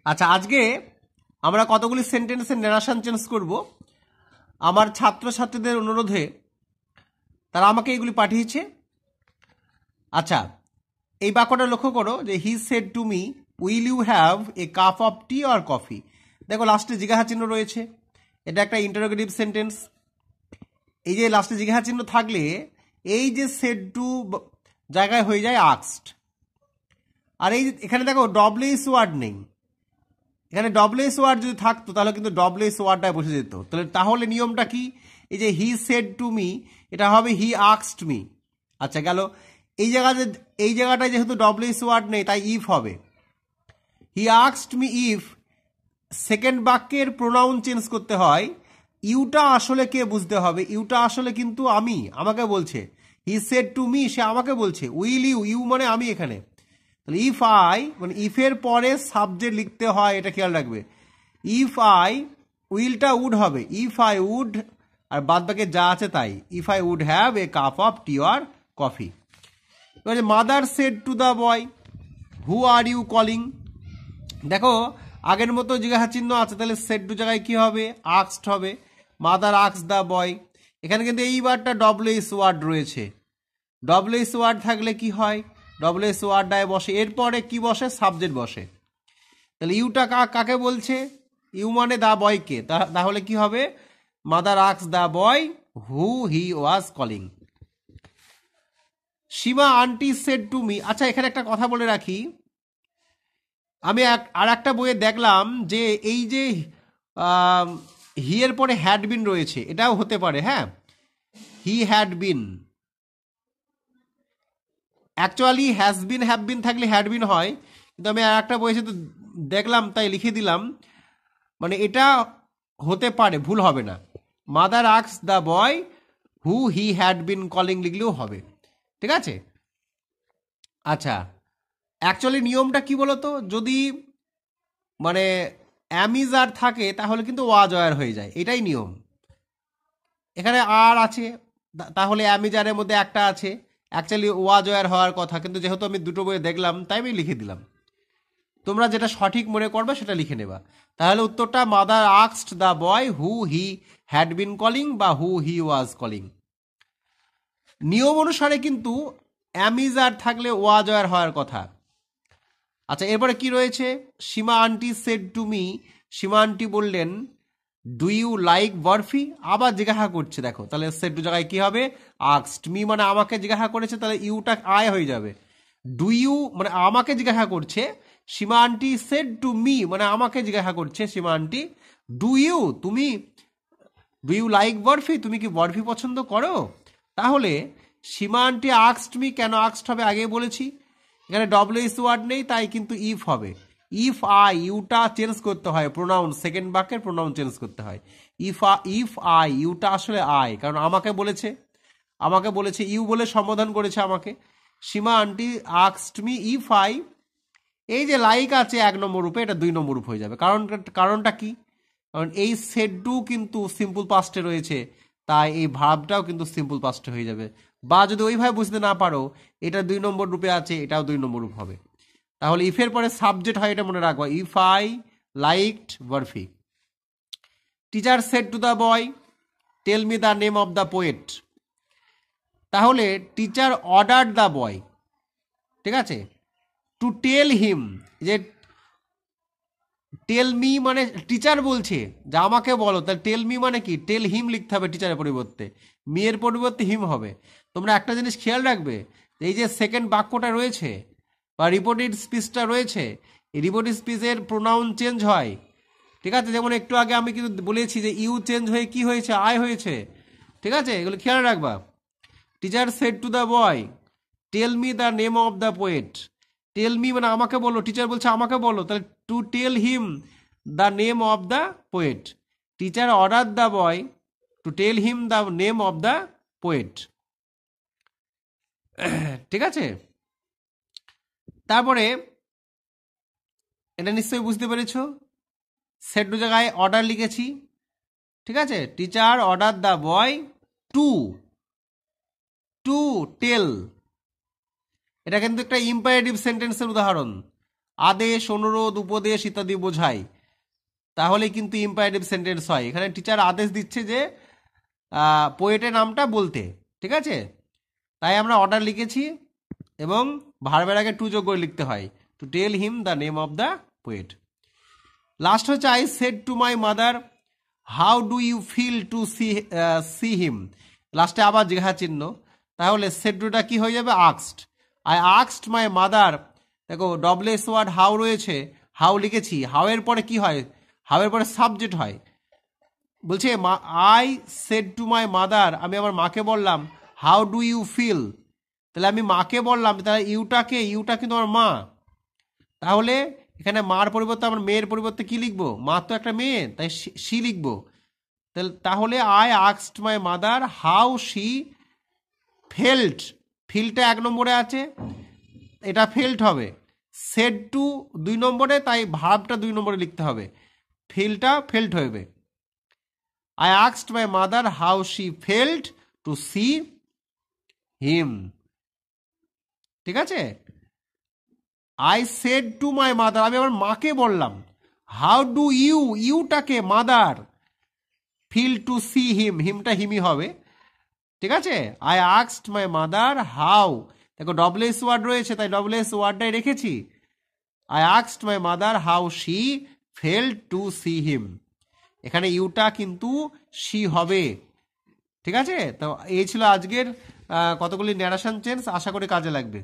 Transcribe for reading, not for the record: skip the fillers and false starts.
আচ্ছা, আজকে আমরা কতগুলি সেন্টেন্সের ন্যারেশন চেঞ্জ করব। আমার ছাত্রছাত্রীদের অনুরোধে তারা আমাকে এগুলি পাঠিয়েছে। আচ্ছা, এই বাক্যটা লক্ষ্য করো যে he said to me, will you have a cup of tea or coffee. দেখো লাস্টে জিজ্ঞাসা চিহ্ন রয়েছে, এটা একটা ইন্টারোগেটিভ সেন্টেন্স। এই যে লাস্টে জিজ্ঞাসা চিহ্ন থাকলে এই যে সেড টু জায়গায় হয়ে যায় আক্সড। আর এই এখানে দেখো ডব্লিউএস ওয়ার্ড নেই, এখানে ডব্লিউএস ওয়ার্ড যদি থাকতো তাহলে কিন্তু ডব্লিউএস ওয়ার্ডটাই বসে যেত। তাহলে নিয়মটা কি? এই যে হি সেড টু মি, এটা হবে হি আস্কড মি। আচ্ছা গেল, এই জায়গাটায় যেহেতু ডব্লিউএস ওয়ার্ড নেই তাই ইফ হবে। He asked me if, second বাক্যের প্রোনাউন চেঞ্জ করতে হয়। ইউটা আসলে কে বুঝতে হবে, ইউটা আসলে কিন্তু আমি, আমাকে বলছে। হি সেড টু মি, সে আমাকে বলছে। উইল ইউ, ইউ মানে আমি এখানে। তাহলে ইফ আই মানে ইফের পরে সাবজেক্ট লিখতে হয়, এটা খেয়াল রাখবে। ইফ আই, উইলটা উড হবে, ইফ আই উড, আর বাদ বাকি যা আছে তাই। If I would have a cup of tea or coffee. এবার mother said to the boy, who are you calling. দেখো আগের মতো জিজ্ঞাসা চিহ্ন আছে, তাহলে সেড টু জায়গায় কি হবে? আক্সড হবে। Mother asks the boy. এখানে কিন্তু এইবারটা ডব্লিউএস ওয়ার্ড রয়েছে। ডব্লিউএস ওয়ার্ড থাকলে কি হয়? ডব্লিউএস ওয়ার্ডটায় বসে, এরপরে কি বসে? সাবজেক্ট বসে। তাহলে ইউটা কাকে বলছে? ইউ মানে দা বয়কে, তাহলে কি হবে? Mother asks the boy who he was calling. Seema aunty said to me. আচ্ছা এখানে একটা কথা বলে রাখি, আমি আর একটা বইয়ে দেখলাম যে এই যে হি এর পরে হ্যাড বিন রয়েছে, এটাও হতে পারে। হ্যাঁ, হি had bin, actually has been have been থাকলে হ্যাড বিন হয়, কিন্তু আমি আর একটা বইয়ে তো দেখলাম তাই লিখে দিলাম। মানে এটা হতে পারে, ভুল হবে না। Mother asks the boy who he had been calling লিখলেও হবে, ঠিক আছে? আচ্ছা, অ্যাকচুয়ালি নিয়মটা কি বলতো, যদি মানে অ্যামিজ আর থাকে তাহলে কিন্তু ওয়াজ ওয়ার হয়ে যায়, এটাই নিয়ম। এখানে আর আছে, তাহলে অ্যামিজারের মধ্যে একটা আছে, অ্যাকচুয়ালি ওয়াজ ওয়ার হওয়ার কথা, কিন্তু যেহেতু আমি দুটো বইয়ে দেখলাম তাই আমি লিখে দিলাম। তোমরা যেটা সঠিক মনে করবে সেটা লিখে নেবা। তাহলে উত্তরটা mother asked the boy who he had been calling বা হু হি ওয়াজ কলিং। নিয়ম অনুসারে কিন্তু অ্যামিজার থাকলে ওয়াজ ওয়ার হওয়ার কথা। আচ্ছা এরপরে কি রয়েছে? Seema aunty said to me, Seema aunty বললেন ডু ইউ লাইক বরফি। আবার জিজ্ঞাসা করছে, দেখো তাহলে সেড টু জায়গায় কি হবে? আস্কড মি মানে আমাকে জিজ্ঞাসা করেছে, তাহলে ইউটা আয় হয়ে যাবে। ডু ইউ মানে আমাকে জিজ্ঞাসা করছে, সীমা আন্টি সেড টু মি মানে আমাকে জিজ্ঞাসা করছে সীমা আন্টি, ডু ইউ, তুমি, ডু ইউ লাইক বরফি, তুমি কি বরফি পছন্দ করো? তাহলে সীমা আন্টি আস্কড মি, কেন আস্কড হবে আগে বলেছি। এখানে ডব্লিউএস ওয়ার্ড নেই তাই কিন্তু ইফ হবে। ইফ আই, ইউটা চেঞ্জ করতে হয়, প্রোনাউন, সেকেন্ড বাক্যের প্রোনাউন চেঞ্জ করতে হয়। ইফ আই, ইউটা আসলে আই, কারণ আমাকে বলেছে ইউ বলে সম্বোধন করেছে আমাকে। Seema aunty asked me if I, এই যে লাইক আছে 1 নম্বর রূপে, এটা 2 নম্বর রূপ হয়ে যাবে। কারণটা কি? কারণ এই সেড টু কিন্তু সিম্পল পাস্টে রয়েছে, তাই এই ভার্বটাও কিন্তু সিম্পল পাস্টে হয়ে যাবে। বা যদি ওইভাবে বুঝতে না পারো, এটা 2 নম্বর রূপে আছে, এটাও 2 নম্বর রূপ হবে। তাহলে ইফের পরে সাবজেক্ট হয়, এটা মনে রাখবো। If I liked barfi. Teacher said to the boy tell me the name of the poet. তাহলে টিচার অর্ডার দ্য বয়, ঠিক আছে, টু টেল হিম। যে টেল মি মানে টিচার বলছে যে আমাকে বলো, তাহলে টেল মি মানে কি? টেল হিম লিখতে হবে টিচারের পরিবর্তে, মি এর পরিবর্তে হিম হবে। তোমরা একটা জিনিস খেয়াল রাখবে, এই যে সেকেন্ড বাক্যটা রয়েছে বা রিপোর্টেড স্পিচটা রয়েছে, এই রিপোর্টেড স্পিচের প্রোনাউন চেঞ্জ হয়, ঠিক আছে? যেমন একটু আগে আমি কিন্তু বলেছি যে ইউ চেঞ্জ হয়ে কি হয়েছে? আই হয়েছে, ঠিক আছে? এগুলো খেয়াল রাখবা। Teacher said to the boy tell me the name of the poet. Tell me মানে আমাকে বলো, টিচার বলছে আমাকে বলো, তাহলে to tell him the name of the poet. Teacher order the boy to tell him the name of the poet, ঠিক আছে? তারপরে এটা নিশ্চয়ই বুঝতে পেরেছ, সেড টু জায়গায় অর্ডার লিখেছি, ঠিক আছে? Teacher order the boy to to tell, এটা কিন্তু একটা ইম্পারেটিভ সেন্টেন্সের উদাহরণ। আদেশ, অনুরোধ, উপদেশ ইত্যাদি বোঝায়, তাহলে কিন্তু ইম্পারেটিভ সেন্টেন্স হয়। এখানে টিচার আদেশ দিচ্ছে যে পোয়েটের নামটা বলতে, ঠিক আছে? তাই আমরা অর্ডার লিখেছি এবং ভার্বের আগে টু যোগ করে লিখতে হয়, to tell him the name of the poet. Last হচ্ছে I said to my mother how do you feel to see him. লাস্টে আবার জিজ্ঞাসা চিহ্ন, তাহলে সেড টুটা কি হয়ে যাবে? আক্সড। আই আক্সড মাই মাদার, দেখো ডবলেস ওয়ার্ড হাউ রয়েছে, হাউ লিখেছি, হাউ এর পরে কি হয়? হাউ এর পরে সাবজেক্ট হয়। বলছে I said to my mother, আমি আমার মাকে বললাম, হাউ ডু ইউ ফিল, তাহলে আমি মাকে বললাম, তাহলে ইউটা কিন্তু আমার মা, তাহলে এখানে মার পরিবর্তে আমার মেয়ের পরিবর্তে কি লিখবো? মা তো একটা মেয়ে, তাই সি লিখবো। তাহলে I asked my mother how she felt, ফিলটা 1 নম্বরে আছে, এটা ফেল্ট হবে। সেড টু 2 নম্বরে, তাই ভার্বটা 2 নম্বরে লিখতে হবে, ফিলটা ফেল্ট হবে। I asked my mother how she felt to see him, ঠিক আছে? I said to my mother, আমি আমার মাকে বললাম, হাউ ডু ইউ, ইউটাকে mother, feel to see him, হিমটা হিমি হবে, ঠিক আছে? I asked my mother how, দেখো ডবলএস ওয়ার্ড রয়েছে, তাই ডবলএস ওয়ার্ডটাই রেখেছি। I asked my mother how she fell to see him, এখানে ইউটা কিন্তু শি হবে, ঠিক আছে? তো এই ছিল আজকের কতগুলি ন্যারেশন চেঞ্জ, আশা করি কাজে লাগবে।